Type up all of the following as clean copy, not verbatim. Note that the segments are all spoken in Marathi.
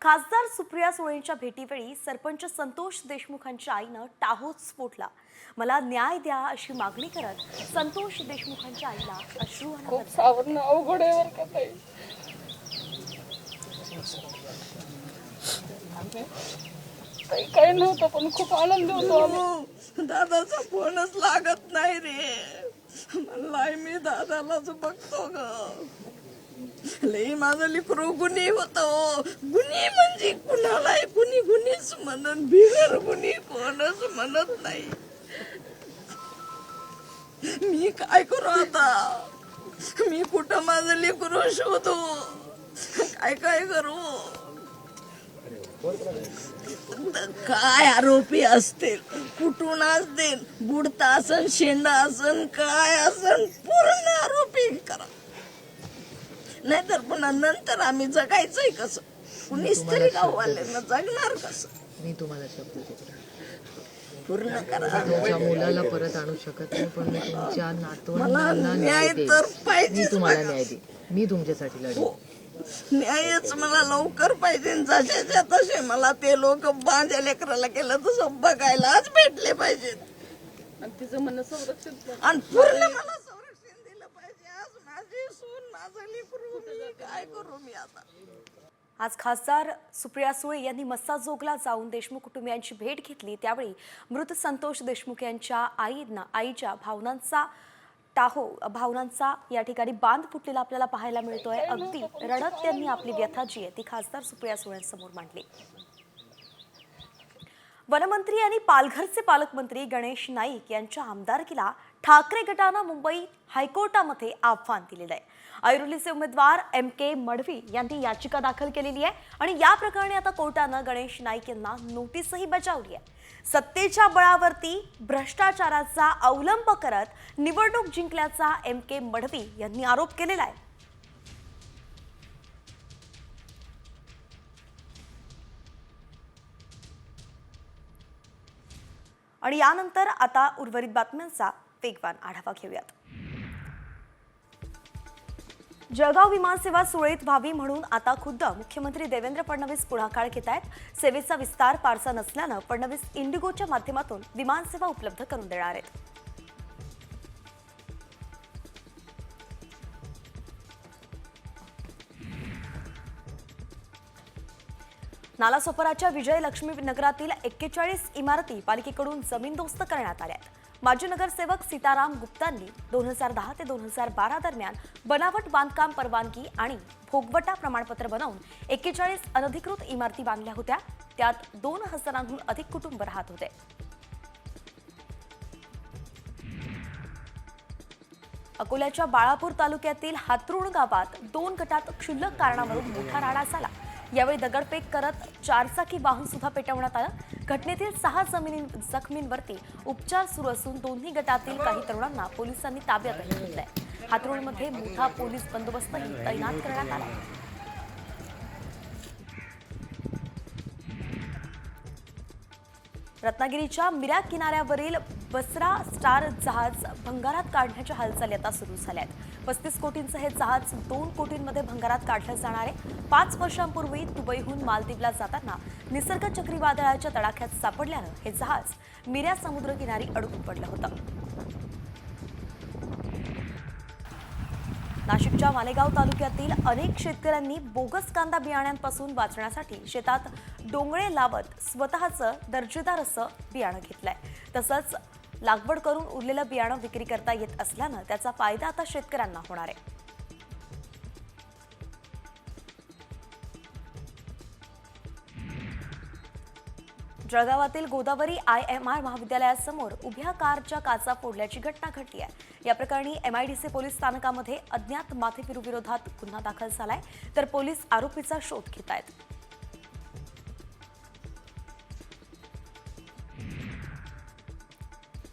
खासदार सुप्रिया सुळेंच्या भेटीवेळी सरपंच संतोष देशमुखांच्या आईनं टाहोच फोडला। मला न्याय द्या अशी मागणी करत संतोष देशमुखांच्या आईला अश्रू खूप सावरणं अवघड आहे बरं का ताई. ताई काही नव्हतं पण खूप आनंद होतो आम्ही. दादाचा फोनच लागत नाही रे. म्हणलाय मी दादालाच बघतो ग. लई माझं लिकरू गुन्हे होतो. गुन्हे म्हणजे कुणालाय कुणी गुन्हेच म्हणत, बिगर गुन्हे कोणच म्हणत नाही. मी काय करू आता? मी कुठं माझं लिकरू शोधू? काय काय करू? काय आरोपी असतील, कुठून असतील, बुडता असन, शेंडा असन, काय असन, पूर्ण आरोपी करा. नाहीतर पुन्हा नंतर आम्ही जगायचंय कसं? कुणीच तरी गाववाल्यांना जगणार कसं? मी तुम्हाला शब्द देते, पूर्ण करा. तुमच्या मुलाला परत आणू शकत नाही, पण मी तुमच्या मला नातवंडांना न्याय न्याय तर देईन. पाहिजे. मी तुम्हाला न्याय देईन. मी तुमच्यासाठी लढेन. न्यायच मला लवकर पाहिजे. जशाच्या तसे मला ते लोक माझ्या लेकराला केलं तसं बघायलाच भेटले पाहिजेत. आणि तिचं म्हणणं संरक्षण कर. आणि पूर्ण मला संरक्षण दिलं पाहिजे. आज माझी सून, माझं लेकरू, मी काय करू मी आता? आज खासदार सुप्रिया सुळे यांनी मस्साजोगला जाऊन देशमुख कुटुंबियांची भेट घेतली। त्यावेळी मृत संतोष देशमुख यांच्या आईच्या भावनांचा या ठिकाणी बांध फुटलेला आपल्याला पाहायला मिळतोय। अगदी रडत त्यांनी आपली व्यथा जी आहे ती खासदार सुप्रिया सुळेंसमोर मांडली। वनमंत्री आणि पालघरचे पालकमंत्री गणेश नाईक यांच्या आमदारकीला ठाकरे गटानं मुंबई हायकोर्टामध्ये आव्हान दिलेलं आहे। ऐरोलीचे उमेदवार MK मडवी यांनी याचिका दाखल केलेली आहे आणि या प्रकरणी आता कोर्टानं गणेश नाईक यांना नोटीसही बजावली आहे। सत्तेच्या बळावरती भ्रष्टाचाराचा अवलंब करत निवडणूक जिंकल्याचा MK मडवी यांनी आरोप केलेला आहे। आणि यानंतर आता उर्वरित बातम्यांचा वेगवान आढावा घेऊयात। जळगाव विमानसेवा सुरळीत व्हावी म्हणून आता खुद्द मुख्यमंत्री देवेंद्र फडणवीस पुढाकार घेत आहेत। सेवेचा विस्तार फारसा नसल्यानं फडणवीस इंडिगोच्या माध्यमातून विमानसेवा उपलब्ध करून देणार आहेत। नालासोपाराच्या विजयलक्ष्मी नगरातील 41 इमारती पालिकेकडून जमीनदोस्त करण्यात आल्या आहेत। माजी नगरसेवक सीताराम गुप्तांनी 2010 ते 2012 दरम्यान बनावट बांधकाम परवानगी आणि भोगवटा प्रमाणपत्र बनवून 41 अनधिकृत इमारती बांधल्या होत्या। त्यात 2000हून अधिक कुटुंब राहत होते। अकोल्याच्या बाळापूर तालुक्यातील हातरुण गावात 2 गटात क्षुल्लक कारणावरून मोठा राडा झाला। यावेळी दगडफेक करत 4 चाकी वाहन सुद्धा पेटवण्यात आलं। घटनेतील 6 जखमींवरती उपचार सुरू असून दोन्ही गटातील काही तरुणांना पोलिसांनी ताब्यातही घेतलंय। हातरुणमध्ये मोठा पोलीस बंदोबस्तही तैनात करण्यात आला। रत्नागिरीच्या मिरा किनाऱ्यावरील बसरा स्टार जहाज भंगारात काढण्याच्या हालचाली आता सुरू झाल्या आहेत। 35 कोटींचं हे जहाज 2 कोटींमध्ये भंगारात काढलं जाणार आहे। 5 वर्षांपूर्वी दुबईहून मालदीवला जाताना निसर्ग चक्रीवादळाच्या तडाख्यात सापडल्यानं हे जहाज मिरा समुद्रकिनारी अडकून पडलं होतं। नाशिकच्या मालेगाव तालुक्यातील अनेक शेतकऱ्यांनी बोगस कांदा बियाण्यांपासून वाचण्यासाठी शेतात डोंगळे लावत स्वतःचं दर्जेदार असं बियाणं घेतलंय। तसंच लागवड करून उरलेलं बियाणं विक्री करता येत असल्यानं त्याचा फायदा आता शेतकऱ्यांना होणार आहे। जळगावातील गोदावरी IMR महाविद्यालयासमोर उभ्या कारच्या काचा फोडल्याची घटना घडली आहे। या प्रकरणी MIDC पोलीस स्थानकामध्ये अज्ञात माथेफिरू विरोधात गुन्हा दाखल झालाय, तर पोलीस आरोपीचा शोध घेत आहेत।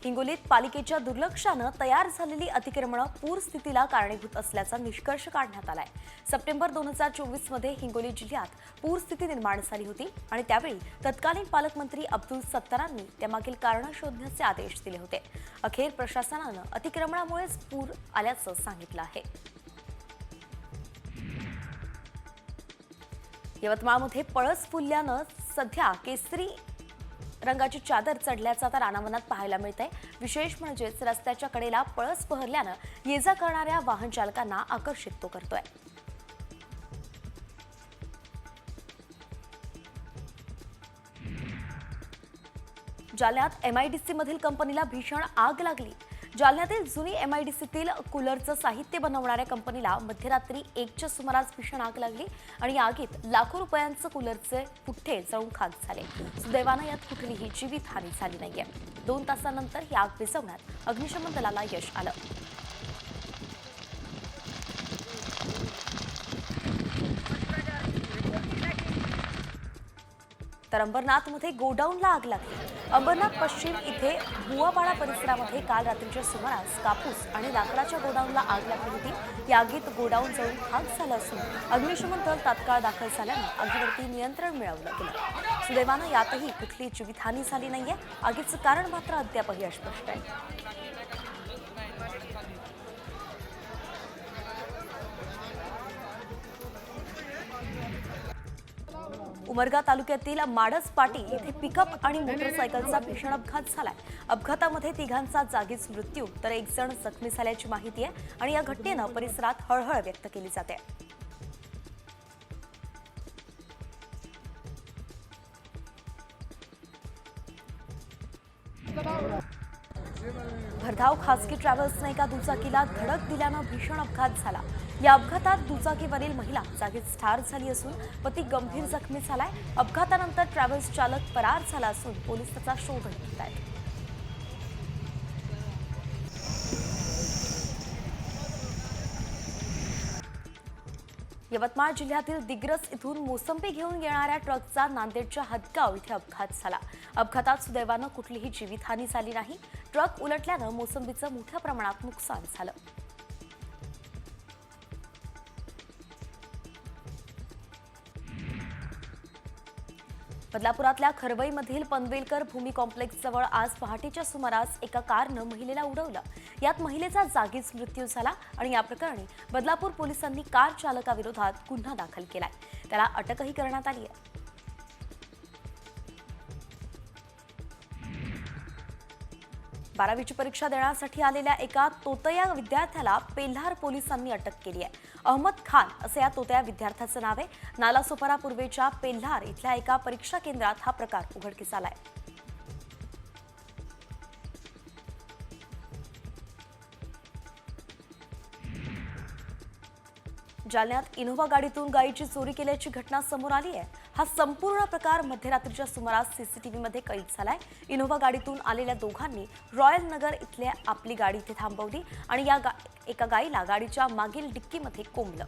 हिंगोलीत पालिकेच्या दुर्लक्षानं तयार झालेली अतिक्रमणं पूर स्थितीला कारणीभूत असल्याचा निष्कर्ष काढण्यात आलाय। सप्टेंबर 2024 मध्ये हिंगोली जिल्ह्यात पूरस्थिती निर्माण झाली होती आणि त्यावेळी तत्कालीन पालकमंत्री अब्दुल सत्तारांनी त्यामागील कारण शोधण्याचे आदेश दिले होते। अखेर प्रशासनानं अतिक्रमणामुळेच पूर आल्याचं सांगितलं आहे। यवतमाळमध्ये पळस फुलल्यानं सध्या केसरी रंगाची चादर चढल्याचं आता रानावनात पाहायला मिळतंय. विशेष म्हणजेच रस्त्याच्या कडेला पळस बहरल्यानं ये जा करणाऱ्या वाहन चालकांना आकर्षित तो करतोय. जालन्यात एमआयडीसी मधील कंपनीला भीषण आग लागली. जालन्यातील जुनी एमआयडीसीतील कूलरचं साहित्य बनवणाऱ्या कंपनीला मध्यरात्री 1च्या सुमारास भीषण आग लागली आणि या आगीत लाखो रुपयांचे कूलरचे पुठ्ठे जळून खाक झाले. सुदैवानं यात कुठलीही जीवितहानी झाली नाहीये. 2 तासांनंतर ही आग विझवण्यात अग्निशमन दलाला यश आलं. तर अंबरनाथमध्ये गोडाऊनला आग लागली. अंबरनाथ पश्चिम इथे बुवापाडा परिसरामध्ये काल रात्रीच्या सुमारास कापूस आणि लाकडाच्या गोडाऊनला आग लागली होती. या आगीत गोडाऊन जळून खाक झालं असून अग्निशमन दल तात्काळ दाखल झाल्यानं आगीवरती नियंत्रण मिळवलं गेलं. सुदैवानं यातही कुठली जीवितहानी झाली नाहीये. आगीचं कारण मात्र अद्यापही अस्पष्ट आहे. उमरगा तालुक्यातील माडस पाटी येथे पिकअप आणि मोटरसायकलचा भीषण अपघात झालाय. अपघातामध्ये 3घांचा जागीच मृत्यू तर 1 जण जखमी झाल्याची माहिती आहे आणि या घटनेनं परिसरात हळहळ व्यक्त केली जाते. भरधाव खासगी ट्रॅव्हल्सने एका दुचाकीला धडक दिल्यानं भीषण अपघात झाला. या अपघातात दुचाकीवरील महिला जागीच ठार झाली असून पती गंभीर जखमी झालाय. अपघातानंतर ट्रॅव्हल्स चालक फरार झाला असून पोलीस त्याचा शोध घेत आहेत. यवतमाळ जिल्ह्यातील दिग्रस इथून मोसंबी घेऊन येणाऱ्या ट्रकचा नांदेडच्या हदगाव इथे अपघात झाला. अपघातात सुदैवानं कुठलीही जीवितहानी झाली नाही. ट्रक उलटल्यानं मोसंबीचं मोठ्या प्रमाणात नुकसान झालं. बदलापुरातल्या खरवईमधील पनवेलकर भूमी कॉम्प्लेक्स जवळ आज पहाटेच्या सुमारास एका कारनं महिलेला उडवलं. यात महिलेचा जागीच मृत्यू झाला आणि या प्रकरणी बदलापूर पोलिसांनी कार चालकाविरोधात गुन्हा दाखल केलाय. त्याला अटकही करण्यात आली आहे. बारावीची परीक्षा देण्यासाठी आलेल्या एका तोतया विद्यार्थ्याला पेल्हार पोलिसांनी अटक केली आहे. अहमद खान असं या तोतया विद्यार्थ्याचं नाव आहे. नालासोपारा पूर्वेच्या पेल्हार इथल्या एका परीक्षा केंद्रात हा प्रकार उघडकीस आलाय. जालन्यात इनोव्हा गाडीतून गायीची चोरी केल्याची घटना समोर आली आहे. हा संपूर्ण प्रकार मध्यरात्रीच्या सुमारास सीसीटीव्हीमध्ये कैद झालाय. इनोव्हा गाडीतून आलेल्या दोघांनी रॉयल नगर इथल्या आपली गाडी इथे थांबवली आणि या एका गायीला गाडीच्या मागील डिक्कीमध्ये कोंबलं.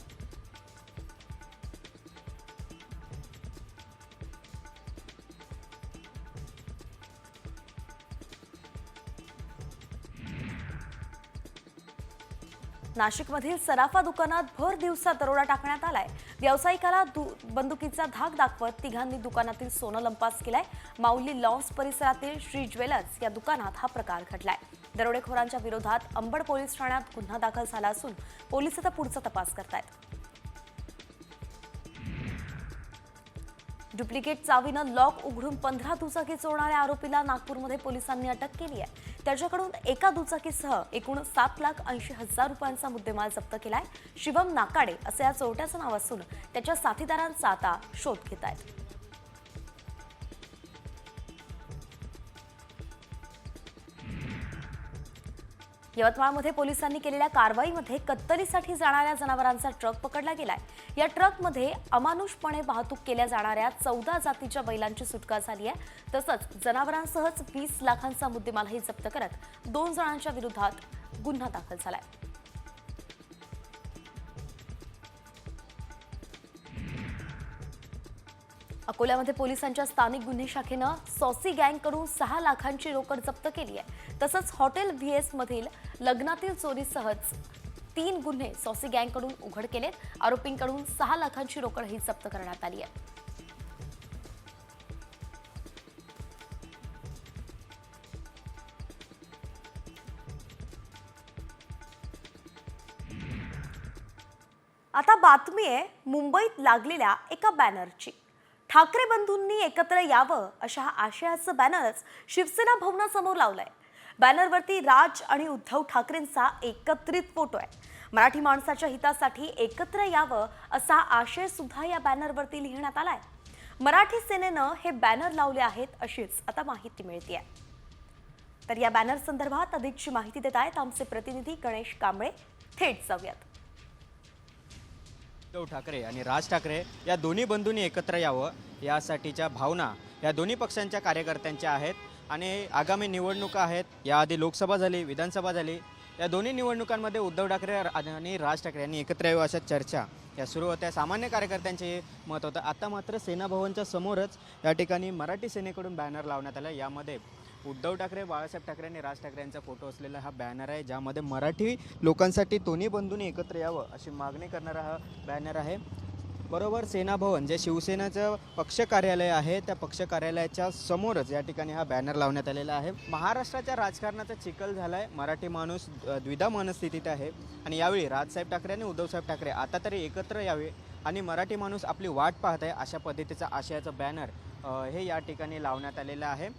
नाशिकमधील सराफा दुकानात भर दिवसा दरोडा टाकण्यात आलाय. व्यावसायिकाला बंदुकीचा धाक दाखवत 3घांनी दुकानातील सोनं लंपास केलाय. माऊली लॉन्स परिसरातील श्री ज्वेलर्स या दुकानात हा प्रकार घडलाय. दरोडेखोरांच्या विरोधात अंबड पोलीस ठाण्यात गुन्हा दाखल झाला असून पोलीस आता पुढचा तपास करतायत. डुप्लिकेट चावीनं लॉक उघडून 15 दुचाकी चोरणाऱ्या आरोपीला नागपूरमध्ये पोलिसांनी अटक केली आहे. त्याच्याकडून एका दुचाकीसह एकूण 7,80,000 रुपयांचा मुद्देमाल जप्त केलाय. शिवम नाकाडे असं या चोरट्याचं नाव असून त्याच्या साथीदारांचा आता शोध घेत आहेत. यवतमाळमध्ये पोलिसांनी केलेल्या कारवाईमध्ये कत्तलीसाठी जाणाऱ्या जनावरांचा ट्रक पकडला गेलाय. या ट्रकमध्ये अमानुषपणे वाहतूक केल्या जाणाऱ्या 14 जातीच्या बैलांची सुटका झाली आहे. तसंच जनावरांसहच 20 लाखांचा मुद्देमालही जप्त करत 2 जणांच्या विरोधात गुन्हा दाखल झालाय. अकोल्यामध्ये पोलिसांच्या स्थानिक गुन्हे शाखेनं सॉसी गँगकडून 6 लाखांची रोकड जप्त केली आहे. तसंच हॉटेल व्हीएस मधील लग्नातील चोरीसहच 3 गुन्हे सॉसी गँगकडून उघड केलेत. आरोपींकडून 6 लाखांची रोकडही जप्त करण्यात आली आहे. आता बातमी आहे मुंबईत लागलेल्या एका बॅनरची. ठाकरे बंधूंनी एकत्र यावं अशा आशयाचं बॅनरच शिवसेना भवनासमोर लावलंय. बॅनरवरती राज आणि उद्धव ठाकरेंचा एकत्रित फोटो आहे. मराठी माणसाच्या हितासाठी एकत्र यावं असा आशय सुद्धा या बॅनरवरती लिहिण्यात आलाय. मराठी सेनेनं हे बॅनर लावले आहेत अशीच आता माहिती मिळतेय. तर या बॅनर संदर्भात अधिकची माहिती देत आहेत आमचे प्रतिनिधी गणेश कांबळे. थेट जाऊयात. उद्धव ठाकरे आणि राज ठाकरे या दोन्ही बंधूंनी एकत्र यावं यासाठीच्या भावना या दोन्ही पक्षांच्या कार्यकर्त्यांच्या आहेत. आणि आगामी निवडणुका आहेत. याआधी लोकसभा झाली, विधानसभा झाली. या दोन्ही निवडणुकांमध्ये उद्धव ठाकरे आणि राज ठाकरे यांनी एकत्र यावं अशा चर्चा या सुरू होत्या. सामान्य कार्यकर्त्यांचे मत होतं. आता मात्र सेना भवनच्या समोरच या ठिकाणी मराठी सेनेकडून बॅनर लावण्यात आला. यामध्ये उद्धव ठाकरे, बाळासाहेब ठाकरे आणि राज ठाकरे यांचा फोटो असलेला हा बॅनर आहे, ज्यामध्ये मराठी लोकांसाठी दोन्ही बंधूंनी एकत्र यावं अशी मागणी करणारा हा बॅनर आहे. बरोबर सेना भवन जे शिवसेनेचं पक्ष कार्यालय आहे त्या पक्ष कार्यालयाच्या समोरच या ठिकाणी हा बॅनर लावण्यात आलेला आहे. महाराष्ट्राच्या राजकारणाचा चिखल झाला आहे. मराठी माणूस द्विधा मनस्थितीत आहे आणि यावेळी राजसाहेब ठाकरे आणि उद्धवसाहेब ठाकरे आता तरी एकत्र यावे आणि मराठी माणूस आपली वाट पाहत आहे अशा पद्धतीचा आशयाचं बॅनर हे या ठिकाणी लावण्यात आलेलं आहे.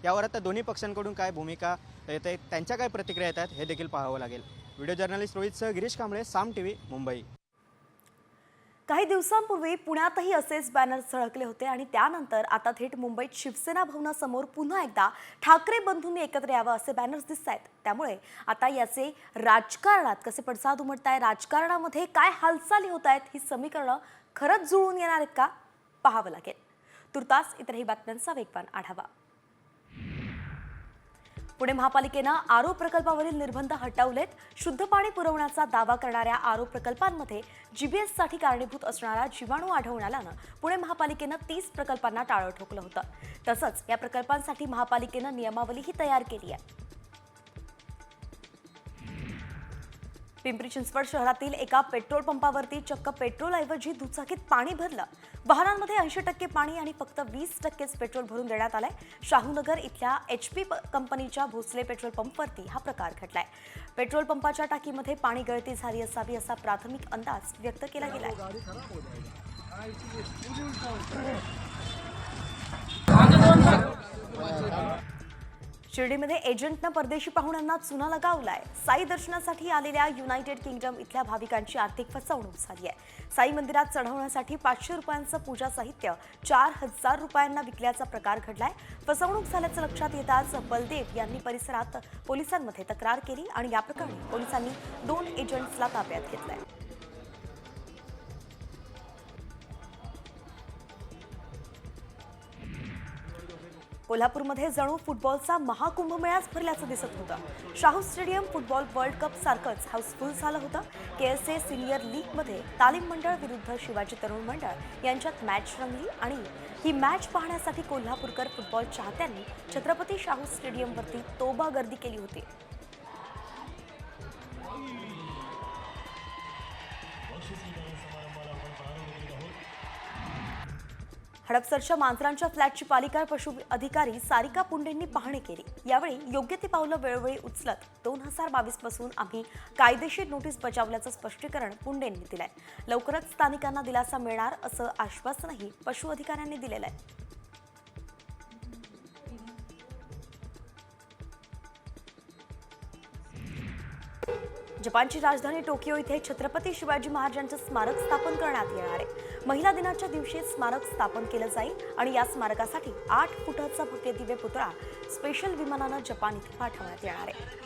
यावर आता दोन्ही पक्षांकडून काय भूमिका येते, त्यांच्या काय प्रतिक्रिया येतात हे देखील पाहावं लागेल. व्हिडिओ जर्नलिस्ट रोहितसह गिरीश कांबळे, साम टीव्ही, मुंबई. काही दिवसांपूर्वी पुण्यातही असेच बॅनर झळकले होते आणि त्यानंतर आता थेट मुंबईत शिवसेना भवनासमोर पुन्हा एकदा ठाकरे बंधूंनी एकत्र यावं असे बॅनर्स दिसत आहेत. त्यामुळे आता याचे राजकारणात कसे पडसाद उमटत आहे, राजकारणामध्ये काय हालचाली होत आहेत, ही समीकरणं खरंच जुळून येणार आहेत का पाहावं लागेल. तुर्तास इतरही बातम्यांचा वेगवान आढावा. पुणे महापालिकेनं आरो प्रकल्पावरील निर्बंध हटवलेत. शुद्ध पाणी पुरवण्याचा दावा करणाऱ्या आरो प्रकल्पांमध्ये जीबीएससाठी कारणीभूत असणारा जीवाणू आढळून आल्यानं पुणे महापालिकेनं 30 प्रकल्पांना टाळं ठोकलं होतं. तसंच या प्रकल्पांसाठी महापालिकेनं नियमावलीही तयार केली आहे. पिंपरी चिंचवड शहरातील एका पेट्रोल पंपावरती चक्क पेट्रोलऐवजी दुचाकीत पाणी भरलं. वाहनांमध्ये 80% पाणी आणि फक्त 20%च पेट्रोल भरून देण्यात आलंय. शाहूनगर इथल्या HP कंपनीच्या भोसले पेट्रोल पंपवरती हा प्रकार घडलाय. पेट्रोल पंपाच्या टाकीमध्ये पाणी गळती झाली असावी असा प्राथमिक अंदाज व्यक्त केला गेलाय. शिर्डीमध्ये एजंटनं परदेशी पाहुण्यांना चुना लगावलाय. साई दर्शनासाठी आलेल्या युनायटेड किंगडम इथल्या भाविकांची आर्थिक फसवणूक झाली आहे. साई मंदिरात चढवण्यासाठी 500 रुपयांचं पूजा साहित्य 4000 रुपयांना विकल्याचा प्रकार घडलाय. फसवणूक झाल्याचं लक्षात येताच बलदेव यांनी परिसरात पोलिसांमध्ये तक्रार केली आणि या प्रकरणी पोलिसांनी 2 एजंट्सला ताब्यात घेतलंय. कोल्हापूरमध्ये जणू फुटबॉलचा महाकुंभमेळाच भरल्याचं दिसत होतं. Shahu stadium football world cup सारखंच हाऊसफुल झालं होतं. KSA सिनियर लीगमध्ये तालीम मंडळ विरुद्ध शिवाजी तरुण मंडळ यांच्यात मॅच रंगली आणि ही मॅच पाहण्यासाठी कोल्हापूरकर फुटबॉल चाहत्यांनी छत्रपती शाहू स्टेडियमवरती तोबा गर्दी केली होती. हडपसरच्या मांजरांच्या फ्लॅटची पालिका पशु अधिकारी सारिका पुंडेंनी पाहणी केली. यावेळी योग्य ती पावलं वेळोवेळी उचलत 2022 पासून आम्ही कायदेशीर नोटीस बजावल्याचं स्पष्टीकरण पुंडेंनी दिलंय. लवकरच स्थानिकांना दिलासा मिळणार असं आश्वासनही पशु अधिकाऱ्यांनी दिलेलं आहे. जपानची राजधानी टोकियो इथे छत्रपती शिवाजी महाराजांचं स्मारक स्थापन करण्यात येणार आहे. महिला दिनाच्या दिवशी स्मारक स्थापन केलं जाईल आणि या स्मारकासाठी 8 फुटाचा भव्य दिव्य पुतळा स्पेशल विमानानं जपान इथे पाठवण्यात येणार आहे.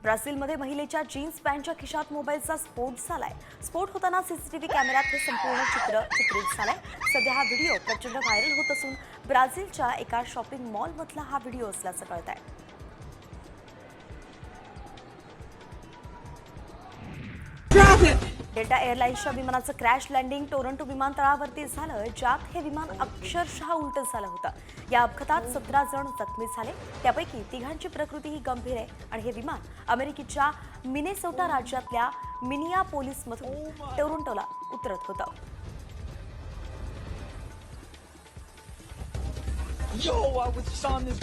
ब्राझीलमध्ये महिलेच्या जीन्स पॅन्टच्या खिशात मोबाईलचा स्फोट झालाय. स्फोट होताना CCTV कॅमेऱ्यात हे संपूर्ण चित्र चित्रित झालंय. सध्या हा व्हिडिओ प्रचंड व्हायरल होत असून ब्राझीलच्या एका शॉपिंग मॉलमधला हा व्हिडिओ असल्याचं कळत आहे. डेल्टा एअरलाइन्सच्या विमानाचं क्रॅश लँडिंग टोरंटो विमानतळावरती झालं, ज्यात हे विमान अक्षरशः उलटं झालं होतं. या अपघातात 17 जण जखमी झाले. त्यापैकी 3घांची प्रकृतीही गंभीर आहे आणि हे विमान अमेरिकेच्या मिनेसोटा राज्यातल्या मिनियापोलिसमधून टोरंटोला उतरत होतं. Yo, I was on this